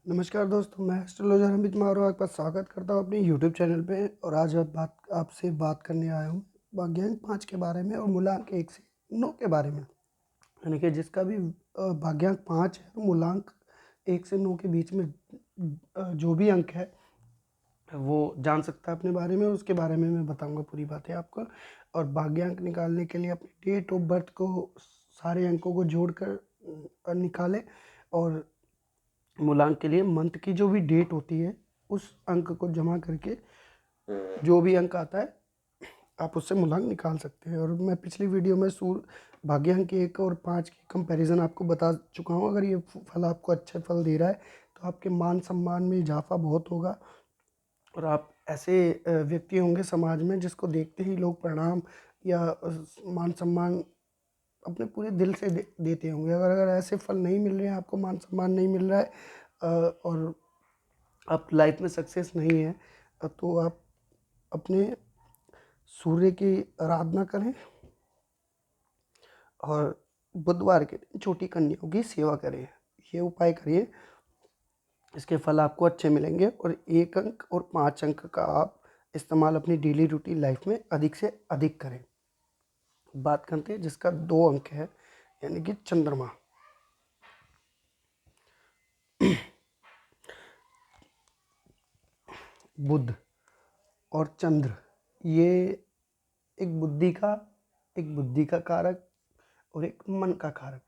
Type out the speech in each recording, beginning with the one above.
नमस्कार दोस्तों, मैं एस्ट्रोलॉजर अमित मारो आपका स्वागत करता हूँ अपने यूट्यूब चैनल पे। और आज आपसे बात करने आया हूँ भाग्यांक 5 के बारे में और मूलांक 1 से 9 के बारे में। यानी कि जिसका भी भाग्यांक 5 है और मूलांक 1 से 9 के बीच में जो भी अंक है वो जान सकता है अपने बारे में, और उसके बारे में मैं बताऊंगा पूरी बातें आपको। और भाग्यांक निकालने के लिए अपनी डेट ऑफ बर्थ को सारे अंकों को जोड़कर निकालें, और मूलांक के लिए मंथ की जो भी डेट होती है उस अंक को जमा करके जो भी अंक आता है आप उससे मूलांक निकाल सकते हैं। और मैं पिछली वीडियो में भाग्यांक 1 और 5 की कंपैरिजन आपको बता चुका हूँ। अगर ये फल आपको अच्छे फल दे रहा है तो आपके मान सम्मान में इजाफा बहुत होगा, और आप ऐसे व्यक्ति होंगे समाज में जिसको देखते ही लोग प्रणाम या मान सम्मान अपने पूरे दिल से देते होंगे। अगर अगर ऐसे फल नहीं मिल रहे हैं, आपको मान सम्मान नहीं मिल रहा है और आप लाइफ में सक्सेस नहीं है, तो आप अपने सूर्य की आराधना करें और बुधवार के दिन छोटी कन्याओं की सेवा करें। ये उपाय करिए, इसके फल आपको अच्छे मिलेंगे। और 1 अंक और 5 अंक का आप इस्तेमाल अपनी डेली रूटीन लाइफ में अधिक से अधिक करें। बात करते हैं जिसका 2 अंक है, यानी कि चंद्रमा। बुध और चंद्र, ये एक बुद्धि का कारक और एक मन का कारक।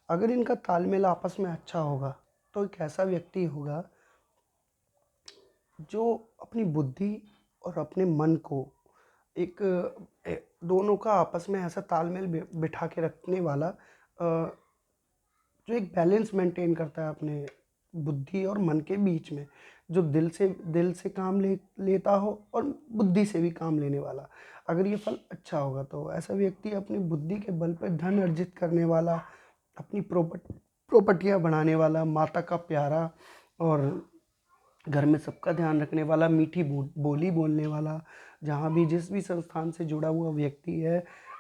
अगर इनका तालमेल आपस में अच्छा होगा तो एक ऐसा व्यक्ति होगा जो अपनी बुद्धि और अपने मन को एक दोनों का आपस में ऐसा तालमेल बिठा के रखने वाला, जो एक बैलेंस मेंटेन करता है अपने बुद्धि और मन के बीच में, जो दिल से काम लेता हो और बुद्धि से भी काम लेने वाला। अगर ये फल अच्छा होगा तो ऐसा व्यक्ति अपनी बुद्धि के बल पर धन अर्जित करने वाला, अपनी प्रॉपर्टियाँ बनाने वाला, माता का प्यारा और घर में सबका ध्यान रखने वाला, मीठी बोली बोलने वाला, जहाँ भी जिस भी संस्थान से जुड़ा हुआ व्यक्ति है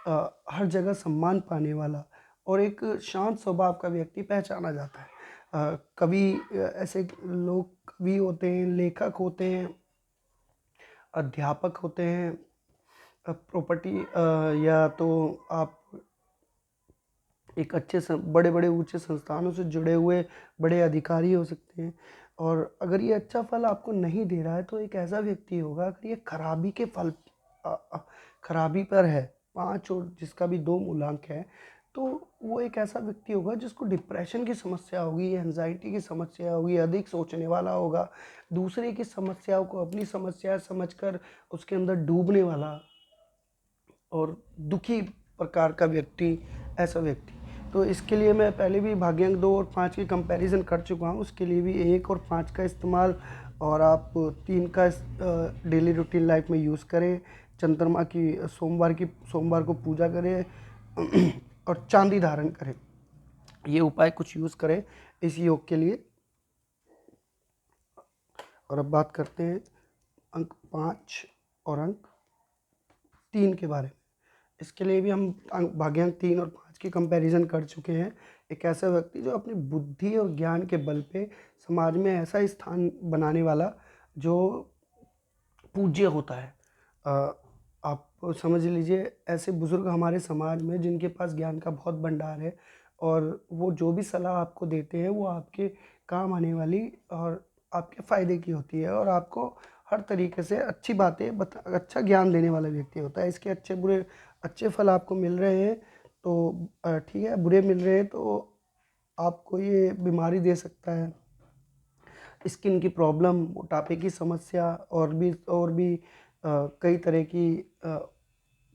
हर जगह सम्मान पाने वाला और एक शांत स्वभाव का व्यक्ति पहचाना जाता है। कवि, ऐसे लोग कवि होते हैं, लेखक होते हैं, अध्यापक होते हैं, प्रॉपर्टी या तो आप एक बड़े बड़े ऊंचे संस्थानों से जुड़े हुए बड़े अधिकारी हो सकते हैं। और अगर ये अच्छा फल आपको नहीं दे रहा है तो एक ऐसा व्यक्ति होगा, अगर ये खराबी के फल खराबी पर है 5 और जिसका भी 2 मूलांक है, तो वो एक ऐसा व्यक्ति होगा जिसको डिप्रेशन की समस्या होगी, एंजाइटी की समस्या होगी, अधिक सोचने वाला होगा, दूसरे की समस्याओं को अपनी समस्या समझकर उसके अंदर डूबने वाला और दुखी प्रकार का व्यक्ति, ऐसा व्यक्ति। तो इसके लिए मैं पहले भी भाग्यांक 2 और 5 की कंपैरिजन कर चुका हूँ, उसके लिए भी 1 और 5 का इस्तेमाल, और आप 3 का डेली रूटीन लाइफ में यूज़ करें। चंद्रमा की सोमवार को पूजा करें और चांदी धारण करें। ये उपाय कुछ यूज़ करें इस योग के लिए। और अब बात करते हैं अंक 5 और अंक 3 के बारे में। इसके लिए भी हम भाग्यांक 3 और 5 की कंपैरिजन कर चुके हैं। एक ऐसा व्यक्ति जो अपनी बुद्धि और ज्ञान के बल पे समाज में ऐसा स्थान बनाने वाला जो पूज्य होता है। आप समझ लीजिए, ऐसे बुजुर्ग हमारे समाज में जिनके पास ज्ञान का बहुत भंडार है, और वो जो भी सलाह आपको देते हैं वो आपके काम आने वाली और आपके फ़ायदे की होती है, और आपको हर तरीके से अच्छी बातें अच्छा ज्ञान देने वाला व्यक्ति होता है। इसके अच्छे फल आपको मिल रहे हैं तो ठीक है, बुरे मिल रहे हैं तो आपको ये बीमारी दे सकता है, स्किन की प्रॉब्लम, मोटापे की समस्या, और भी कई तरह की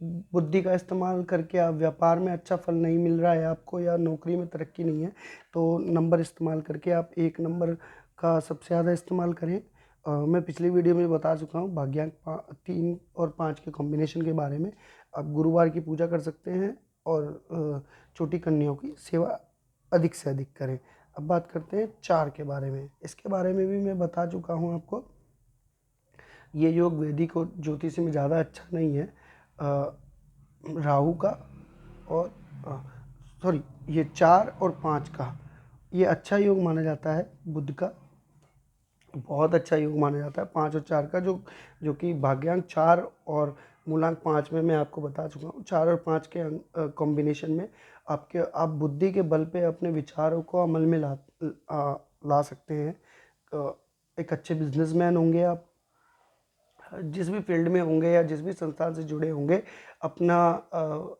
बुद्धि का इस्तेमाल करके आप व्यापार में अच्छा फल नहीं मिल रहा है आपको, या नौकरी में तरक्की नहीं है, तो नंबर इस्तेमाल करके आप 1 नंबर का सबसे ज़्यादा इस्तेमाल करें। मैं पिछली वीडियो में बता चुका हूँ भाग्यांक 3 और 5 के कॉम्बिनेशन के बारे में। आप गुरुवार की पूजा कर सकते हैं और छोटी कन्याओं की सेवा अधिक से अधिक करें। अब बात करते हैं 4 के बारे में। इसके बारे में भी मैं बता चुका हूँ आपको। ये योग वैदिक और ज्योतिषी में ज़्यादा अच्छा नहीं है। राहु का और सॉरी, ये 4 और 5 का ये अच्छा योग माना जाता है बुध का। बहुत अच्छा योग माना जाता है 5 और 4 का, जो कि भाग्यांक 4 और मूलांक 5 में मैं आपको बता चुका हूँ। 4 और 5 के कॉम्बिनेशन में आप बुद्धि के बल पे अपने विचारों को अमल में ला सकते हैं। एक अच्छे बिजनेसमैन होंगे आप, जिस भी फील्ड में होंगे या जिस भी संस्थान से जुड़े होंगे, अपना अ,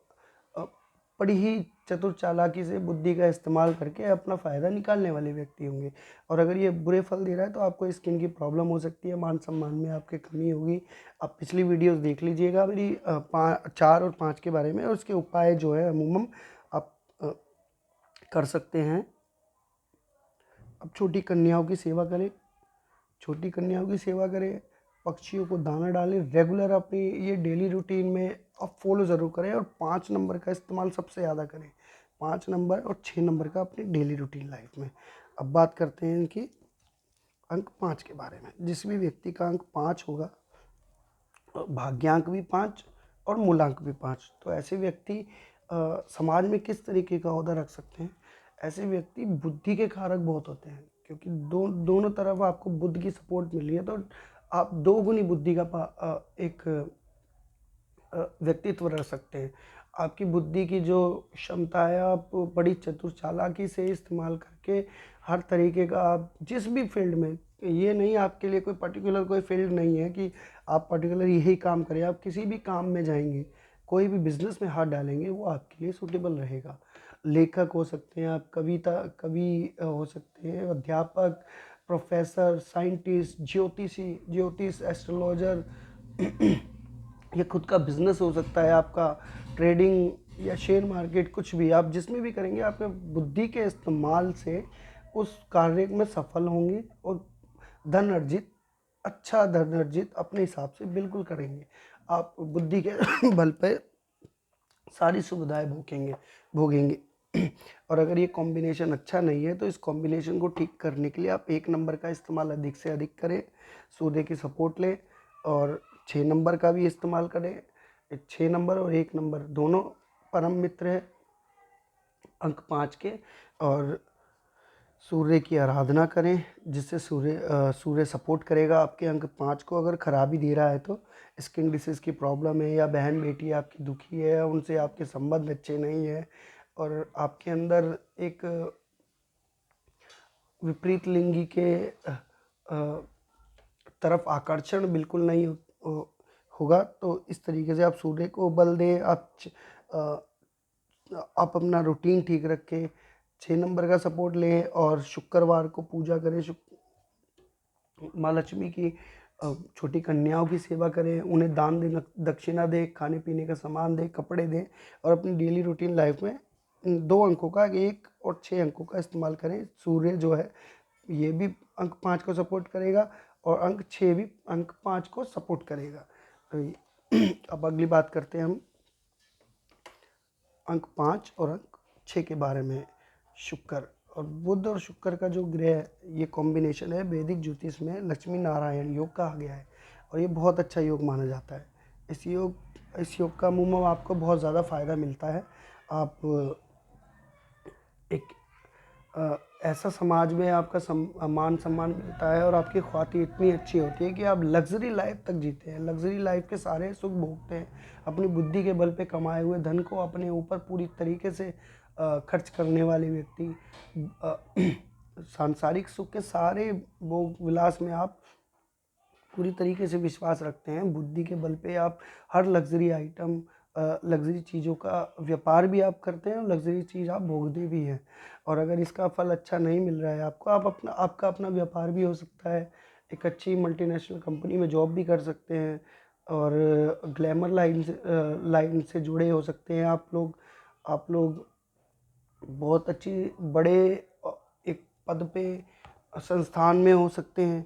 बड़ी ही चतुर चालाकी से बुद्धि का इस्तेमाल करके अपना फ़ायदा निकालने वाले व्यक्ति होंगे। और अगर ये बुरे फल दे रहा है तो आपको स्किन की प्रॉब्लम हो सकती है, मान सम्मान में आपके कमी होगी। आप पिछली वीडियोस देख लीजिएगा मेरी 4 और 5 के बारे में, और उसके उपाय जो है अमूमन आप कर सकते हैं। अब छोटी कन्याओं की सेवा करें, छोटी कन्याओं की सेवा करें, पक्षियों को दाना डालें, रेगुलर अपनी ये डेली रूटीन में आप फॉलो ज़रूर करें, और 5 नंबर का इस्तेमाल सबसे ज़्यादा करें। 5 नंबर और 6 नंबर का अपनी डेली रूटीन लाइफ में। अब बात करते हैं कि अंक 5 के बारे में। जिस भी व्यक्ति का अंक 5 होगा, भाग्यांक भी 5 और मूलांक भी 5, तो ऐसे व्यक्ति समाज में किस तरीके का ओहदा रख सकते हैं? ऐसे व्यक्ति बुद्धि के कारक बहुत होते हैं, क्योंकि दोनों तरफ आपको बुद्ध की सपोर्ट मिल रही है, तो आप दोगुनी बुद्धि का एक व्यक्तित्व रख सकते हैं। आपकी बुद्धि की जो क्षमता है, आप बड़ी चतुर चालाकी से इस्तेमाल करके हर तरीके का, आप जिस भी फील्ड में, ये नहीं आपके लिए कोई पर्टिकुलर कोई फील्ड नहीं है कि आप पर्टिकुलर यही काम करें, आप किसी भी काम में जाएंगे, कोई भी बिजनेस में हाथ डालेंगे, वो आपके लिए सूटेबल रहेगा। लेखक हो सकते हैं आप, कवि हो सकते हैं, अध्यापक, प्रोफेसर, साइंटिस्ट, ज्योतिष, एस्ट्रोलॉजर या खुद का बिजनेस हो सकता है आपका, ट्रेडिंग या शेयर मार्केट, कुछ भी आप जिसमें भी करेंगे, आपके बुद्धि के इस्तेमाल से उस कार्य में सफल होंगे, और धन अर्जित, अच्छा धन अर्जित अपने हिसाब से बिल्कुल करेंगे। आप बुद्धि के बल पे सारी सुविधाएं भोगेंगे। और अगर ये कॉम्बिनेशन अच्छा नहीं है, तो इस कॉम्बिनेशन को ठीक करने के लिए आप 1 नंबर का इस्तेमाल अधिक से अधिक करें, सूर्य की सपोर्ट लें, और 6 नंबर का भी इस्तेमाल करें। 6 नंबर और 1 नंबर दोनों परम मित्र है अंक 5 के। और सूर्य की आराधना करें, जिससे सूर्य सपोर्ट करेगा आपके अंक 5 को। अगर खराबी दे रहा है तो स्किन डिसीज़ की प्रॉब्लम है, या बहन बेटी आपकी दुखी है, उनसे आपके संबंध अच्छे नहीं है, और आपके अंदर एक विपरीत लिंगी के तरफ आकर्षण बिल्कुल नहीं होगा, तो इस तरीके से आप सूर्य को बल दें। आप अपना रूटीन ठीक रखें, 6 नंबर का सपोर्ट लें, और शुक्रवार को पूजा करें, माँ लक्ष्मी की छोटी कन्याओं की सेवा करें, उन्हें दान दें, दक्षिणा दें, खाने पीने का सामान दें, कपड़े दें, और अपनी डेली रूटीन लाइफ में इन 2 अंकों का, 1 और 6 अंकों का इस्तेमाल करें। सूर्य जो है ये भी अंक 5 को सपोर्ट करेगा, और अंक 6 भी अंक 5 को सपोर्ट करेगा। अब अगली बात करते हैं हम अंक 5 और अंक 6 के बारे में। शुक्र और बुध और शुक्र का जो ग्रह, ये कॉम्बिनेशन है, वैदिक ज्योतिष में लक्ष्मी नारायण योग कहा गया है, और ये बहुत अच्छा योग माना जाता है। इस योग का अमूमन आपको बहुत ज़्यादा फ़ायदा मिलता है। आप एक ऐसा समाज में आपका मान सम्मान मिलता है, और आपकी ख्वाती इतनी अच्छी होती है कि आप लग्जरी लाइफ तक जीते हैं, लग्जरी लाइफ के सारे सुख भोगते हैं। अपनी बुद्धि के बल पे कमाए हुए धन को अपने ऊपर पूरी तरीके से खर्च करने वाले व्यक्ति, सांसारिक सुख के सारे भोग विलास में आप पूरी तरीके से विश्वास रखते हैं। बुद्धि के बल पे आप हर लग्जरी आइटम, लग्जरी चीज़ों का व्यापार भी आप करते हैं, और लग्जरी चीज़ आप भोगते भी हैं। और अगर इसका फल अच्छा नहीं मिल रहा है आपको, आपका अपना व्यापार भी हो सकता है, एक अच्छी मल्टीनेशनल कंपनी में जॉब भी कर सकते हैं, और ग्लैमर लाइन से जुड़े हो सकते हैं आप लोग बहुत अच्छी बड़े एक पद पे संस्थान में हो सकते हैं।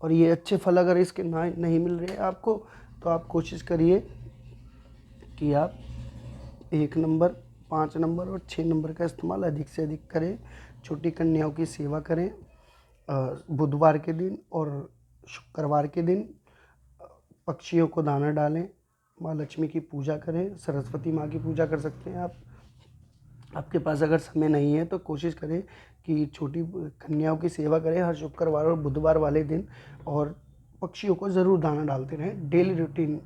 और ये अच्छे फल अगर इसके नहीं मिल रहे हैं आपको, तो आप कोशिश करिए कि आप 1 नंबर, 5 नंबर और 6 नंबर का इस्तेमाल अधिक से अधिक करें। छोटी कन्याओं की सेवा करें बुधवार के दिन और शुक्रवार के दिन। पक्षियों को दाना डालें, माँ लक्ष्मी की पूजा करें, सरस्वती माँ की पूजा कर सकते हैं आप। आपके पास अगर समय नहीं है तो कोशिश करें कि छोटी कन्याओं की सेवा करें हर शुक्रवार और बुधवार वाले दिन, और पक्षियों को ज़रूर दाना डालते रहें डेली रूटीन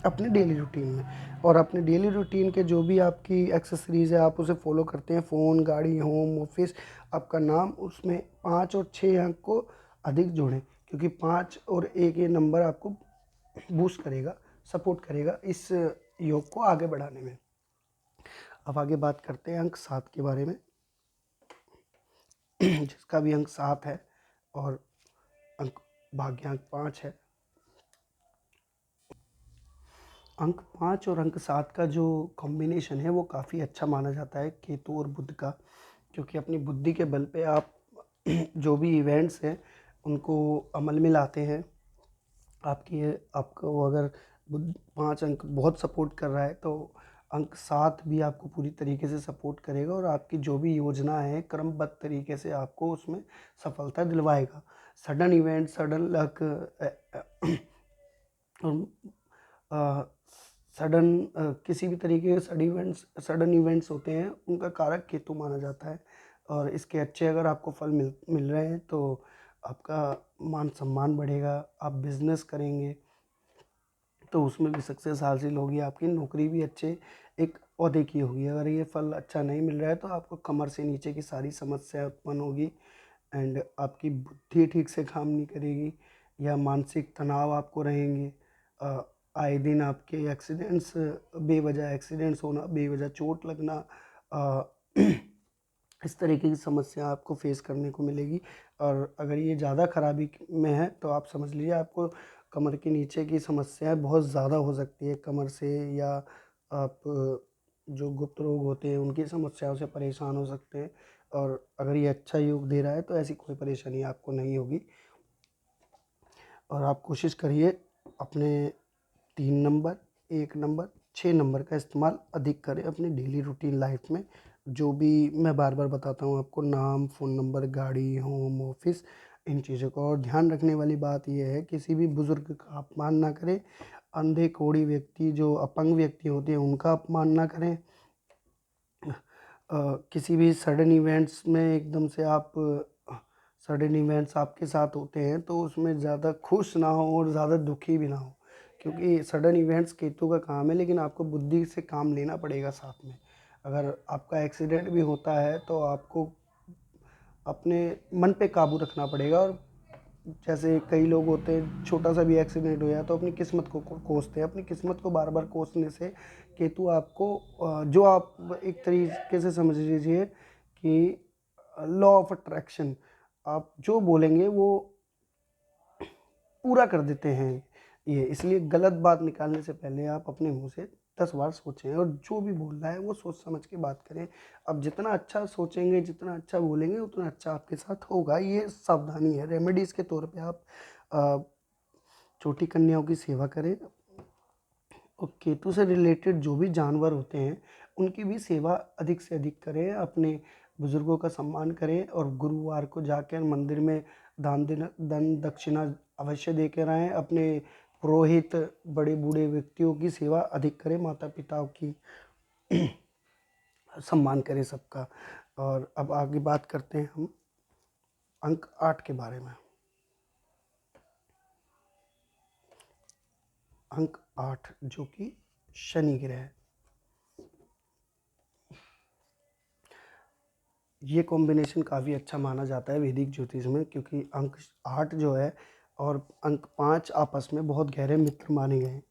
अपने डेली रूटीन में। और अपने डेली रूटीन के जो भी आपकी एक्सेसरीज़ है आप उसे फॉलो करते हैं, फ़ोन, गाड़ी, होम, ऑफिस, आपका नाम, उसमें 5 और 6 अंक को अधिक जोड़ें, क्योंकि 5 और 1 ये नंबर आपको बूस्ट करेगा, सपोर्ट करेगा इस योग को आगे बढ़ाने में। अब आगे बात करते हैं अंक 7 के बारे में जिसका भी अंक 7 है और अंक भाग्यांक 5 है। अंक 5 और अंक 7 का जो कॉम्बिनेशन है वो काफ़ी अच्छा माना जाता है केतु और बुध का, क्योंकि अपनी बुद्धि के बल पे आप जो भी इवेंट्स हैं उनको अमल में लाते हैं। आपको अगर बुध 5 अंक बहुत सपोर्ट कर रहा है तो अंक 7 भी आपको पूरी तरीके से सपोर्ट करेगा और आपकी जो भी योजना है क्रमबद्ध तरीके से आपको उसमें सफलता दिलवाएगा। Sudden event, sudden luck, sudden किसी भी तरीके के सडन इवेंट्स होते हैं उनका कारक केतु माना जाता है। और इसके अच्छे अगर आपको फल मिल रहे हैं तो आपका मान सम्मान बढ़ेगा, आप बिजनेस करेंगे तो उसमें भी सक्सेस हासिल होगी, आपकी नौकरी भी अच्छे एक ओहदे की होगी। अगर ये फल अच्छा नहीं मिल रहा है तो आपको कमर से नीचे की सारी समस्या उत्पन्न होगी, एंड आपकी बुद्धि ठीक से काम नहीं करेगी या मानसिक तनाव आपको रहेंगे। आए दिन आपके एक्सीडेंट्स, बेवजह एक्सीडेंट्स होना, बेवजह चोट लगना, अ, इस तरीके की समस्या आपको फेस करने को मिलेगी। और अगर ये ज़्यादा खराबी में है तो आप समझ लीजिए आपको कमर के नीचे की समस्याएं बहुत ज़्यादा हो सकती है कमर से, या आप जो गुप्त रोग होते हैं उनकी समस्याओं से परेशान हो सकते हैं। और अगर ये अच्छा योग दे रहा है तो ऐसी कोई परेशानी आपको नहीं होगी। और आप कोशिश करिए अपने 3 नंबर, 1 नंबर, 6 नंबर का इस्तेमाल अधिक करें अपनी डेली रूटीन लाइफ में। जो भी मैं बार बार बताता हूँ आपको, नाम, फ़ोन नंबर, गाड़ी, होम, ऑफिस, इन चीज़ों का। और ध्यान रखने वाली बात यह है किसी भी बुज़ुर्ग का अपमान ना करें, अंधे कोढ़ी व्यक्ति जो अपंग व्यक्ति होते हैं उनका अपमान ना करें। किसी भी सडन इवेंट्स में एकदम से आप सडन इवेंट्स आपके साथ होते हैं तो उसमें ज़्यादा खुश ना हो और ज़्यादा दुखी भी ना हो, क्योंकि सडन इवेंट्स केतु का काम है, लेकिन आपको बुद्धि से काम लेना पड़ेगा साथ में। अगर आपका एक्सीडेंट भी होता है तो आपको अपने मन पे काबू रखना पड़ेगा। और जैसे कई लोग होते हैं छोटा सा भी एक्सीडेंट हो जाए तो अपनी किस्मत को कोसते हैं, अपनी किस्मत को बार बार कोसने से केतु आपको जो आप एक तरीके से समझ लीजिए कि लॉ ऑफ अट्रैक्शन, आप जो बोलेंगे वो पूरा कर देते हैं ये। इसलिए गलत बात निकालने से पहले आप अपने मुंह से 10 बार सोचें, और जो भी बोल रहा है वो सोच समझ के बात करें। अब जितना अच्छा सोचेंगे, जितना अच्छा बोलेंगे, उतना अच्छा आपके साथ होगा। ये सावधानी है, रेमेडीज़ के तौर पे आप अ, छोटी कन्याओं की सेवा करें। और केतु से रिलेटेड जो भी जानवर होते हैं उनकी भी सेवा अधिक से अधिक करें, अपने बुजुर्गों का सम्मान करें, और गुरुवार को जाकर मंदिर में दान दक्षिणा अवश्य दे कर आएँ। अपने पुरोहित, बड़े बूढ़े व्यक्तियों की सेवा अधिक करें, माता पिताओं की सम्मान करें सबका। और अब आगे बात करते हैं हम अंक 8 के बारे में। अंक 8 जो कि शनि ग्रह है। ये कॉम्बिनेशन काफ़ी अच्छा माना जाता है वैदिक ज्योतिष में, क्योंकि अंक 8 जो है और अंक 5 आपस में बहुत गहरे मित्र माने गए हैं।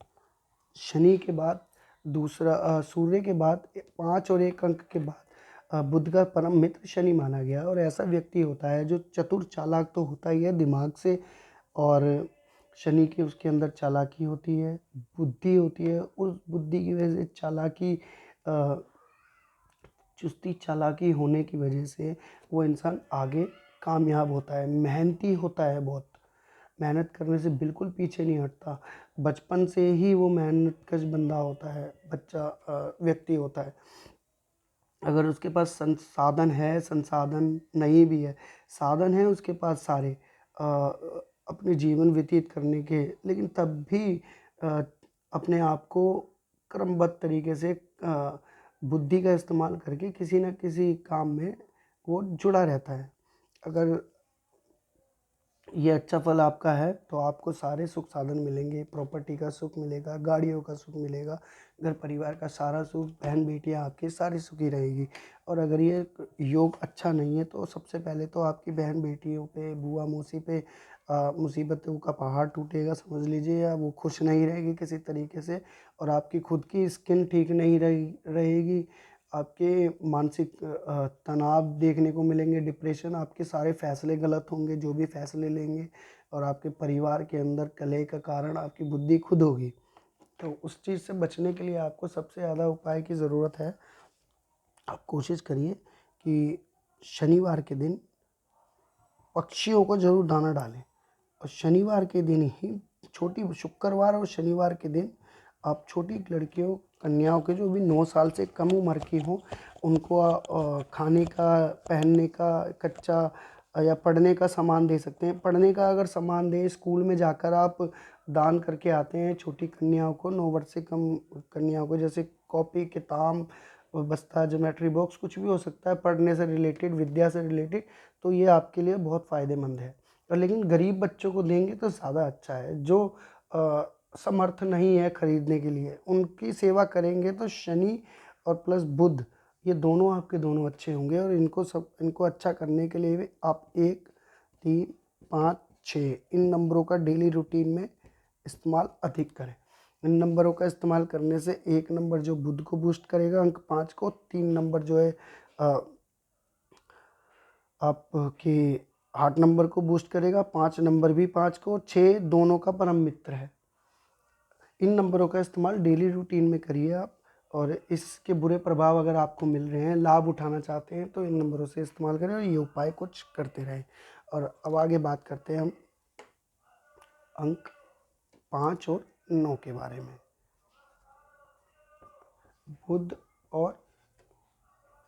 शनि के बाद दूसरा सूर्य के बाद 5 और 1 अंक के बाद बुध का परम मित्र शनि माना गया। और ऐसा व्यक्ति होता है जो चतुर चालाक तो होता ही है दिमाग से, और शनि की उसके अंदर चालाकी होती है, बुद्धि होती है। उस बुद्धि की वजह से चालाकी, चुस्ती चालाकी होने की वजह से वो इंसान आगे कामयाब होता है, मेहनती होता है, बहुत मेहनत करने से बिल्कुल पीछे नहीं हटता। बचपन से ही वो मेहनतकश बंदा होता है, बच्चा व्यक्ति होता है। अगर उसके पास संसाधन है, संसाधन नहीं भी है, साधन है उसके पास सारे अपने जीवन व्यतीत करने के, लेकिन तब भी अ, अपने आप को क्रमबद्ध तरीके से बुद्धि का इस्तेमाल करके किसी न किसी काम में वो जुड़ा रहता है। अगर ये अच्छा फल आपका है तो आपको सारे सुख साधन मिलेंगे, प्रॉपर्टी का सुख मिलेगा, गाड़ियों का सुख मिलेगा, घर परिवार का सारा सुख, बहन बेटियां आपकी सारी सुखी रहेगी। और अगर ये योग अच्छा नहीं है तो सबसे पहले तो आपकी बहन बेटियों पे, बुआ मौसी पे मुसीबतों का पहाड़ टूटेगा समझ लीजिए, या वो खुश नहीं रहेगी किसी तरीके से। और आपकी खुद की स्किन ठीक नहीं रहेगी, आपके मानसिक तनाव देखने को मिलेंगे, डिप्रेशन, आपके सारे फैसले गलत होंगे जो भी फैसले लेंगे, और आपके परिवार के अंदर कलह का कारण आपकी बुद्धि खुद होगी। तो उस चीज़ से बचने के लिए आपको सबसे ज़्यादा उपाय की ज़रूरत है। आप कोशिश करिए कि शनिवार के दिन पक्षियों को ज़रूर दाना डालें, और शनिवार के दिन ही शुक्रवार और शनिवार के दिन आप छोटी लड़कियों, कन्याओं के जो भी 9 साल से कम उम्र की हों, उनको खाने का, पहनने का, कच्चा या पढ़ने का सामान दे सकते हैं। पढ़ने का अगर सामान दें, स्कूल में जाकर आप दान करके आते हैं छोटी कन्याओं को, 9 वर्ष से कम कन्याओं को, जैसे कॉपी, किताब, बस्ता, ज्योमेट्री बॉक्स, कुछ भी हो सकता है पढ़ने से रिलेटेड, विद्या से रिलेटेड, तो ये आपके लिए बहुत फ़ायदेमंद है। और लेकिन गरीब बच्चों को देंगे तो ज़्यादा अच्छा है। जो समर्थ नहीं है खरीदने के लिए, उनकी सेवा करेंगे तो शनि और प्लस बुध, ये दोनों आपके दोनों अच्छे होंगे। और इनको अच्छा करने के लिए भी आप 1, 3, 5, 6 इन नंबरों का डेली रूटीन में इस्तेमाल अधिक करें। इन नंबरों का इस्तेमाल करने से 1 नंबर जो बुध को बूस्ट करेगा, अंक 5 को, 3 नंबर जो है आपके 8 नंबर को बूस्ट करेगा, 5 नंबर भी 5 को, 6 दोनों का परम मित्र है। इन नंबरों का इस्तेमाल डेली रूटीन में करिए आप, और इसके बुरे प्रभाव अगर आपको मिल रहे हैं, लाभ उठाना चाहते हैं, तो इन नंबरों से इस्तेमाल करें और ये उपाय कुछ करते रहें। और अब आगे बात करते हैं हम अंक 5 और 9 के बारे में। बुध और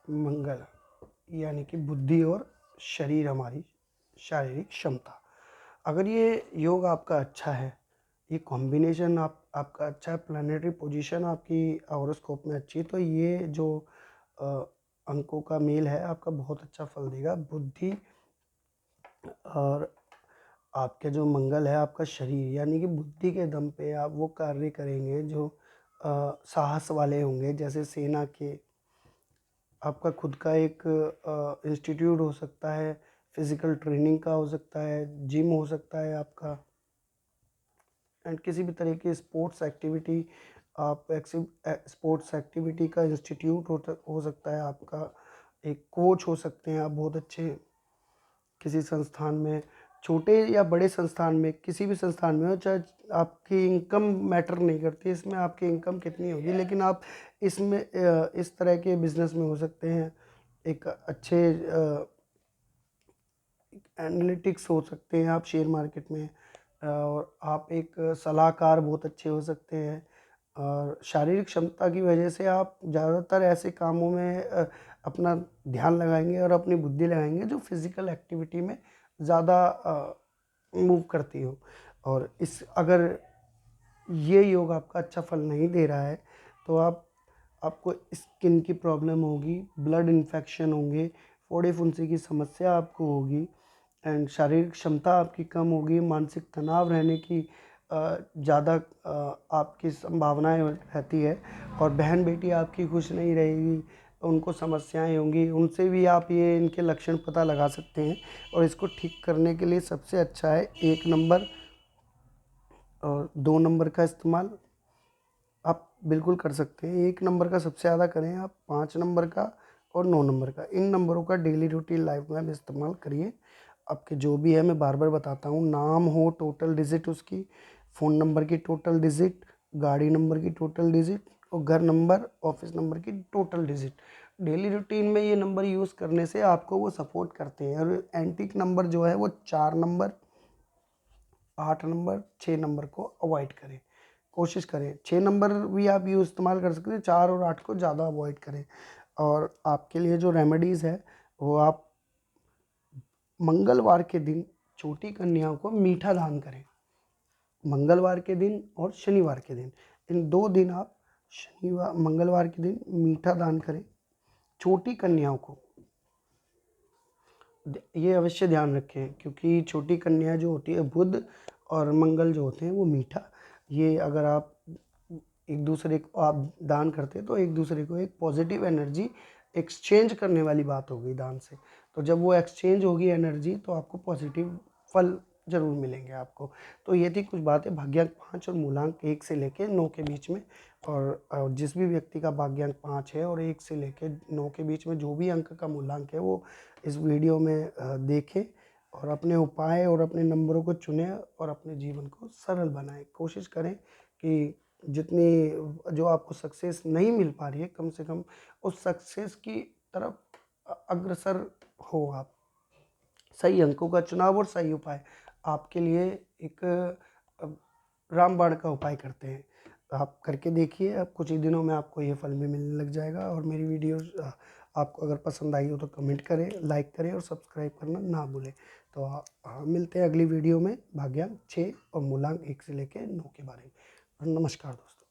मंगल, यानी कि बुद्धि और शरीर, हमारी शारीरिक क्षमता। अगर ये योग आपका अच्छा है, ये कॉम्बिनेशन आपका अच्छा है, प्लानिटरी पोजीशन आपकी हॉरोस्कोप में अच्छी है, तो ये जो अ, अंकों का मेल है आपका बहुत अच्छा फल देगा। बुद्धि और आपके जो मंगल है आपका शरीर, यानी कि बुद्धि के दम पे आप वो कार्य करेंगे जो साहस वाले होंगे, जैसे सेना के, आपका खुद का एक इंस्टीट्यूट हो सकता है, फिज़िकल ट्रेनिंग का हो सकता है, जिम हो सकता है आपका, एंड किसी भी तरह की स्पोर्ट्स एक्टिविटी, आप स्पोर्ट्स एक्टिविटी का इंस्टीट्यूट हो सकता है आपका, एक कोच हो सकते हैं आप बहुत अच्छे किसी संस्थान में, छोटे या बड़े संस्थान में, किसी भी संस्थान में हो, चाहे आपकी इनकम मैटर नहीं करती इसमें, आपकी इनकम कितनी होगी, लेकिन आप इसमें इस तरह के बिजनेस में हो सकते हैं। एक अच्छे एनालिटिक्स हो सकते हैं आप शेयर मार्केट में, और आप एक सलाहकार बहुत अच्छे हो सकते हैं। और शारीरिक क्षमता की वजह से आप ज़्यादातर ऐसे कामों में अपना ध्यान लगाएंगे और अपनी बुद्धि लगाएंगे जो फिज़िकल एक्टिविटी में ज़्यादा मूव करती हो। और इस अगर ये योग आपका अच्छा फल नहीं दे रहा है तो आपको स्किन की प्रॉब्लम होगी, ब्लड इन्फेक्शन होंगे, फोड़े फुंसी की समस्या आपको होगी, एंड शारीरिक क्षमता आपकी कम होगी, मानसिक तनाव रहने की ज़्यादा आपकी संभावनाएं रहती है, और बहन बेटी आपकी खुश नहीं रहेगी, उनको समस्याएं होंगी, उनसे भी आप ये इनके लक्षण पता लगा सकते हैं। और इसको ठीक करने के लिए सबसे अच्छा है 1 नंबर और 2 नंबर का इस्तेमाल आप बिल्कुल कर सकते हैं। 1 नंबर का सबसे ज़्यादा करें आप, 5 नंबर का और 9 नंबर का, इन नंबरों का डेली रूटीन लाइफ में आप इस्तेमाल करिए। आपके जो भी है मैं बार बार बताता हूँ, नाम हो, टोटल डिजिट उसकी, फ़ोन नंबर की टोटल डिजिट, गाड़ी नंबर की टोटल डिजिट, और घर नंबर, ऑफिस नंबर की टोटल डिजिट। डेली रूटीन में ये नंबर यूज़ करने से आपको वो सपोर्ट करते हैं। और एंटीक नंबर जो है वो 4 नंबर, 8 नंबर, 6 नंबर को अवॉइड करें, कोशिश करें। 6 नंबर भी आप यूँ इस्तेमाल कर सकते हैं, 4 और 8 को ज़्यादा अवॉइड करें। और आपके लिए जो रेमेडीज़ है वो आप मंगलवार के दिन छोटी कन्याओं को मीठा दान करें। मंगलवार के दिन और शनिवार के दिन, इन 2 दिन आप मंगलवार के दिन मीठा दान करें छोटी कन्याओं को, ये अवश्य ध्यान रखें, क्योंकि छोटी कन्या जो होती है, बुध और मंगल जो होते हैं वो मीठा, ये अगर आप एक दूसरे को आप दान करते हैं तो एक दूसरे को एक पॉजिटिव एनर्जी एक्सचेंज करने वाली बात हो गई दान से। तो जब वो एक्सचेंज होगी एनर्जी तो आपको पॉजिटिव फल ज़रूर मिलेंगे आपको। तो ये थी कुछ बातें भाग्यांक 5 और मूलांक 1 से लेके 9 के बीच में। और जिस भी व्यक्ति का भाग्यांक 5 है और 1 से लेके 9 के बीच में जो भी अंक का मूलांक है वो इस वीडियो में देखें और अपने उपाय और अपने नंबरों को चुनें और अपने जीवन को सरल बनाएं। कोशिश करें कि जितनी जो आपको सक्सेस नहीं मिल पा रही है, कम से कम उस सक्सेस की तरफ अग्रसर हो आप। सही अंकों का चुनाव और सही उपाय आपके लिए एक रामबाण का उपाय करते हैं। आप करके देखिए, अब कुछ ही दिनों में आपको ये फल भी मिलने लग जाएगा। और मेरी वीडियोस आपको अगर पसंद आई हो तो कमेंट करें, लाइक करें और सब्सक्राइब करना ना भूलें। तो मिलते हैं अगली वीडियो में भाग्यांक 6 और मूलांक 1 से लेकर 9 के बारे में। नमस्कार दोस्तों।